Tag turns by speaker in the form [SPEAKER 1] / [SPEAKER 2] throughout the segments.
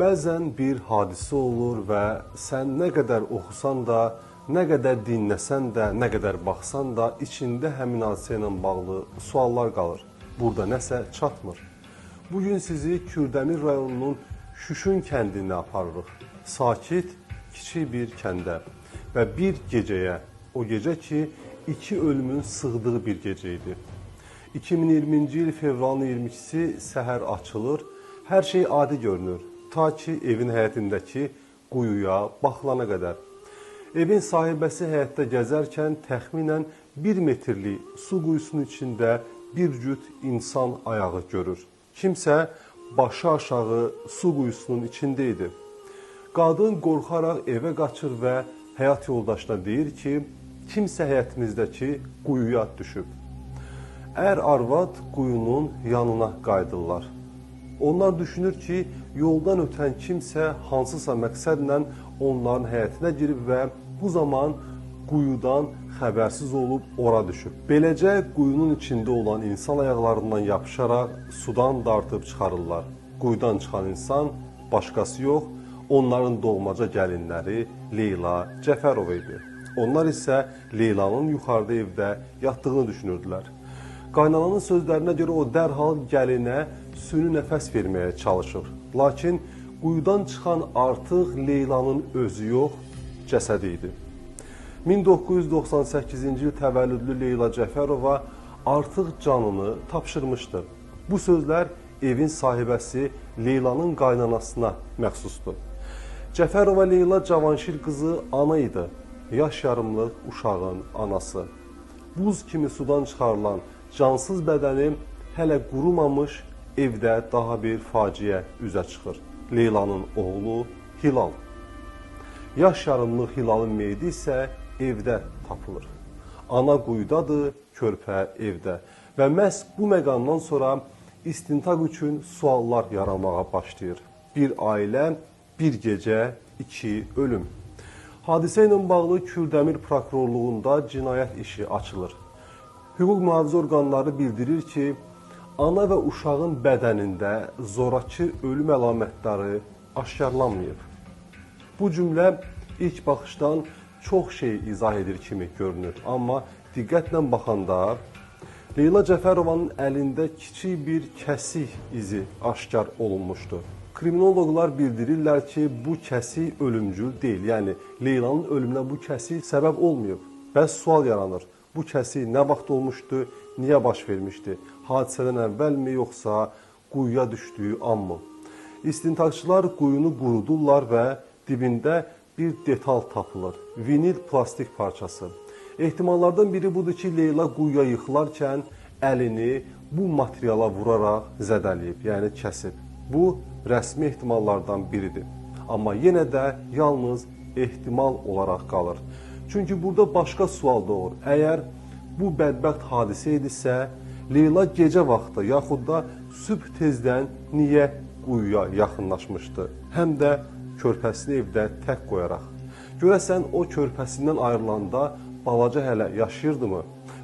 [SPEAKER 1] Bəzən bir hadisə olur və sən nə qədər oxusan da, nə qədər dinləsən də, nə qədər baxsan da, içində həmin hadisə ilə bağlı suallar qalır. Burada nəsə çatmır. Bugün sizi Kürdəmir rayonunun Şüşün kəndinə aparırıq. Sakit, kiçik bir kəndə və bir gecəyə, o gecə ki, 2 ölümün sığdığı bir gecə idi. 2020-ci il fevralın 22-si səhər açılır, hər şey adi görünür. Ta ki, evin həyətindəki quyuya baxılana qədər. Evin sahibəsi həyətdə gəzərkən təxminən 1 metrlik su quyusunun içində bir cüt insan ayağı görür. Kimsə başı aşağı su quyusunun içində idi. Qadın qorxaraq evə qaçır və həyat yoldaşına deyir ki, kimsə həyətimizdəki quyuya düşüb. Ər-arvad quyunun yanına qayıdırlar. Onlar düşünür ki, yoldan ötən kimsə hansısa məqsədlə onların həyətinə girib və bu zaman quyudan xəbərsiz olub ora düşüb. Beləcə quyunun içində olan insan ayaqlarından yapışaraq sudan dartıb çıxarırlar. Quyudan çıxan insan başqası yox, onların doğmaca gəlinləri Leyla Cəfərov idi. Onlar isə Leylanın yuxarıda evdə yatdığını düşünürdülər. Qaynananın sözlərinə görə o dərhal gəlinə süni nəfəs verməyə çalışır. Lakin quyudan çıxan artıq Leylanın özü yox, cəsədi idi. 1998-ci il təvəllüdlü Leyla Cəfərova artıq canını tapşırmışdı. Bu sözlər evin sahibəsi Leylanın qaynanasına məxsusdur. Cəfərova Leyla Cavanşir qızı ana idi. Yaş yarımlıq uşağın anası. Buz kimi sudan çıxarılan cansız bədəni hələ qurumamış evdə daha bir faciə üzə çıxır. Leylanın oğlu Hilal. Yaş yarımlıq Hilalın meyidi isə evdə tapılır. Ana quyudadır, körpə evdə. Və məhz bu məqamdan sonra istintaq üçün suallar yaranmağa başlayır. Bir ailə, bir gecə, 2 ölüm. Hadisə ilə bağlı Kürdəmir prokurorluğunda cinayət işi açılır. Hüquq mühafizə orqanları bildirir ki, ana və uşağın bədənində zorakı ölüm əlamətləri aşkarlanmayıb. Bu cümlə ilk baxışdan çox şey izah edir kimi görünür. Amma diqqətlə baxanda Leyla Cəfərovanın əlində kiçik bir kəsik izi aşkar olunmuşdu. Kriminoloqlar bildirirlər ki, bu kəsik ölümcül deyil. Yəni, Leylanın ölümünə bu kəsik səbəb olmayıb. Bəs sual yaranır. Bu kəsik nə vaxt olmuşdu, niyə baş vermişdi? Hadisədən əvvəlmi, yoxsa quyuya düşdüyü anmı? İstintaqçılar quyunu qurudurlar və dibində bir detal tapılır. Vinil plastik parçası. Ehtimallardan biri budur ki, Leyla quyuya yıxılarkən əlini bu materiala vuraraq zədələyib, yəni kəsib. Bu, rəsmi ehtimallardan biridir. Amma yenə də yalnız ehtimal olaraq qalır. Çünki burada başqa sual doğur. Əgər bu bədbəxt hadisə idisə, Leyla gecə vaxtı yaxud da sübh tezdən niyə quyuya yaxınlaşmışdı? Həm də körpəsini evdə tək qoyaraq. Görəsən o körpəsindən ayrılanda balaca hələ yaşayırdımı?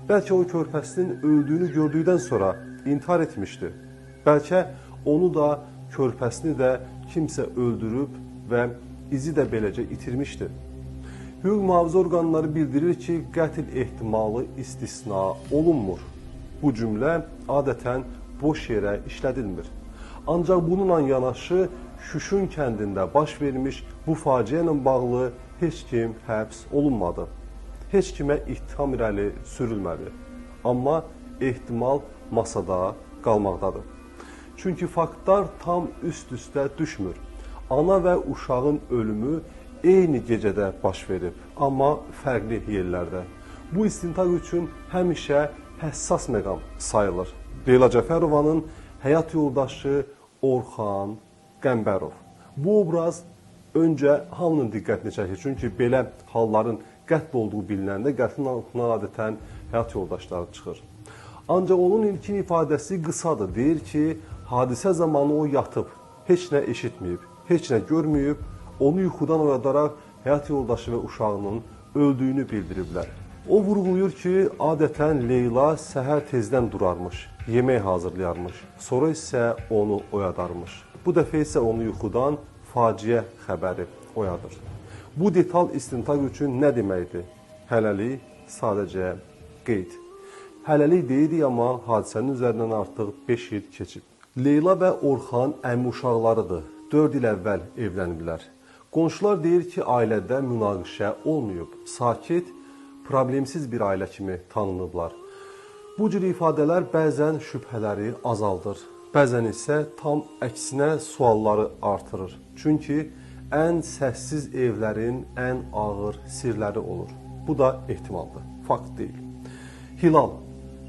[SPEAKER 1] Bəlkə o körpəsinin öldüyünü gördükdən sonra intihar etmişdi. Bəlkə onu da, körpəsini də kimsə öldürüb və izi də beləcə itirmişdi. Hüquq mühafizə orqanları bildirir ki, qətl ehtimalı istisna olunmur. Bu cümlə adətən boş yerə işlədilmir. Ancaq bununla yanaşı Şüşün kəndində baş vermiş bu faciə ilə bağlı heç kim həbs olunmadı. Heç kimə ittiham irəli sürülmədi. Amma ehtimal masada qalmaqdadır. Çünki faktlar tam üst-üstə düşmür. Ana və uşağın ölümü eyni gecədə baş verib, amma fərqli yerlərdə. Bu istintaq üçün həmişə həssas məqam sayılır. Leyla Cəfərovanın həyat yoldaşı Orxan Qəmbərov. Bu obraz öncə hamının diqqətini çəkir. Çünki belə halların qətl olduğu bilinəndə qətlin altına adətən həyat yoldaşları çıxır. Ancaq onun ilkin ifadəsi qısadır. Deyir ki, hadisə zamanı o yatıb, heç nə eşitməyib, heç nə görməyib, onu yuxudan oyadaraq həyat yoldaşı və uşağının öldüyünü bildiriblər. O vurğulayır ki, adətən Leyla səhər tezdən durarmış, yemək hazırlayarmış, sonra isə onu oyadarmış. Bu dəfə isə onu yuxudan faciə xəbəri oyadır. Bu detal istintaq üçün nə deməkdir? Hələlik sadəcə qeyd. Hələlik deyirik, amma hadisənin üzərindən artıq 5 il keçib. Leyla və Orxan əmi uşaqlarıdır. 4 il əvvəl evləniblər. Qonşular deyir ki, ailədə münaqişə olmayıb. Sakit, problemsiz bir ailə kimi tanınıblar. Bu cür ifadələr bəzən şübhələri azaldır. Bəzən isə tam əksinə sualları artırır. Çünki ən səssiz evlərin ən ağır sirləri olur. Bu da ehtimaldır, fakt deyil. Hilal,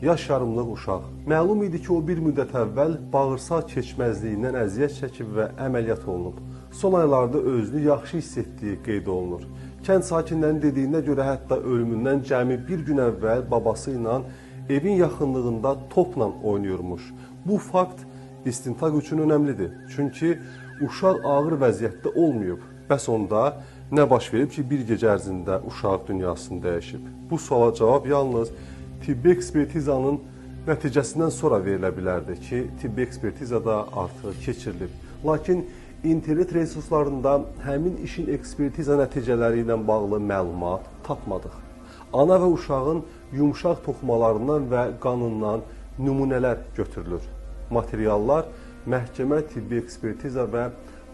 [SPEAKER 1] yaş yarımlıq uşaq. Məlum idi ki, o bir müddət əvvəl bağırsaq keçməzliyindən əziyyət çəkib və əməliyyat olunub. Son aylarda özünü yaxşı hiss etdiyi qeyd olunur. Kənd sakinlərinin dediyinə görə hətta ölümündən cəmi bir gün əvvəl babası ilə evin yaxınlığında topla oynayırmış. Bu fakt istintaq üçün önəmlidir. Çünki uşaq ağır vəziyyətdə olmayıb. Bəs onda nə baş verib ki, bir gecə ərzində uşaq dünyasını dəyişib? Bu suala cavab yalnız tibbi ekspertizanın nəticəsindən sonra verilə bilərdi ki, tibbi ekspertiza da artıq keçirilib. Lakin internet resurslarında həmin işin ekspertiza nəticələri ilə bağlı məlumat tapmadıq. Ana və uşağın yumşaq toxumalarından və qanından nümunələr götürülür. Materiallar məhkəmə tibbi ekspertiza və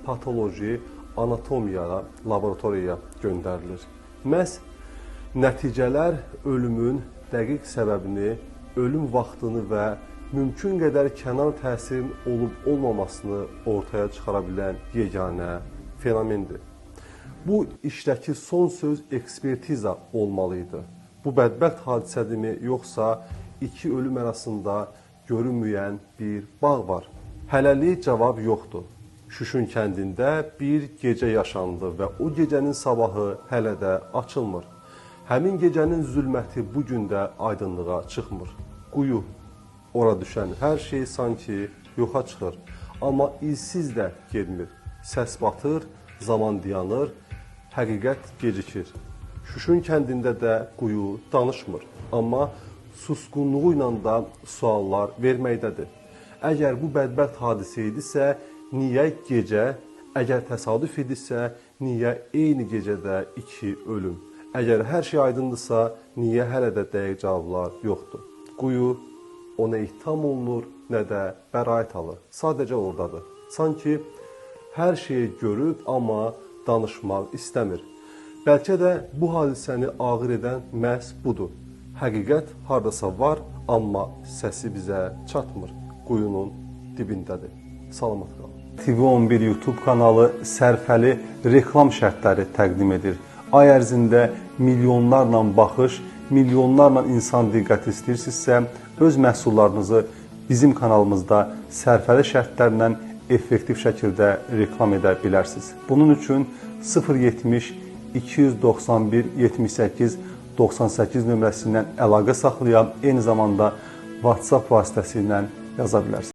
[SPEAKER 1] patoloji anatomiya laboratoriyaya göndərilir. Məhz nəticələr ölümün dəqiq səbəbini, ölüm vaxtını və mümkün qədər kənar təsirin olub-olmamasını ortaya çıxara bilən yeganə fenomendir. Bu işdəki son söz ekspertiza olmalıydı. Bu bədbəxt hadisədirmi, yoxsa iki ölüm arasında görünməyən bir bağ var? Hələlik cavab yoxdur. Şüşün kəndində bir gecə yaşandı və o gecənin sabahı hələ də açılmır. Həmin gecənin zülməti bugün də aydınlığa çıxmır. Quyu, ora düşən hər şey sanki yoxa çıxır. Amma izsiz də gedmir. Səs batır, zaman dayanır, həqiqət gecikir. Şüşün kəndində də quyu danışmır. Amma susqunluğu ilə da suallar verməkdədir. Əgər bu bədbəxt hadisə idisə, niyə gecə? Əgər təsadüf idisə, niyə eyni gecədə iki ölüm? Əgər hər şey aydındırsa, niyə hələ də dəqiq cavablar yoxdur? Quyu ona ittiham olunur, nə də bəraət alır. Sadəcə oradadır. Sanki hər şeyi görüb, amma danışmaq istəmir. Bəlkə də bu hadisəni ağır edən məhz budur. Həqiqət hardasa var, amma səsi bizə çatmır. Quyunun dibindədir. Salamat qalın. TV11 YouTube kanalı sərfəli reklam şərtləri təqdim edir. Ay ərzində milyonlarla baxış, milyonlarla insan diqqət istəyirsinizsə, öz məhsullarınızı bizim kanalımızda sərfəli şərtlərlə effektiv şəkildə reklam edə bilərsiniz. Bunun üçün 070 291 78 98 nömrəsindən əlaqə saxlayan, eyni zamanda WhatsApp vasitəsilə yaza bilərsiniz.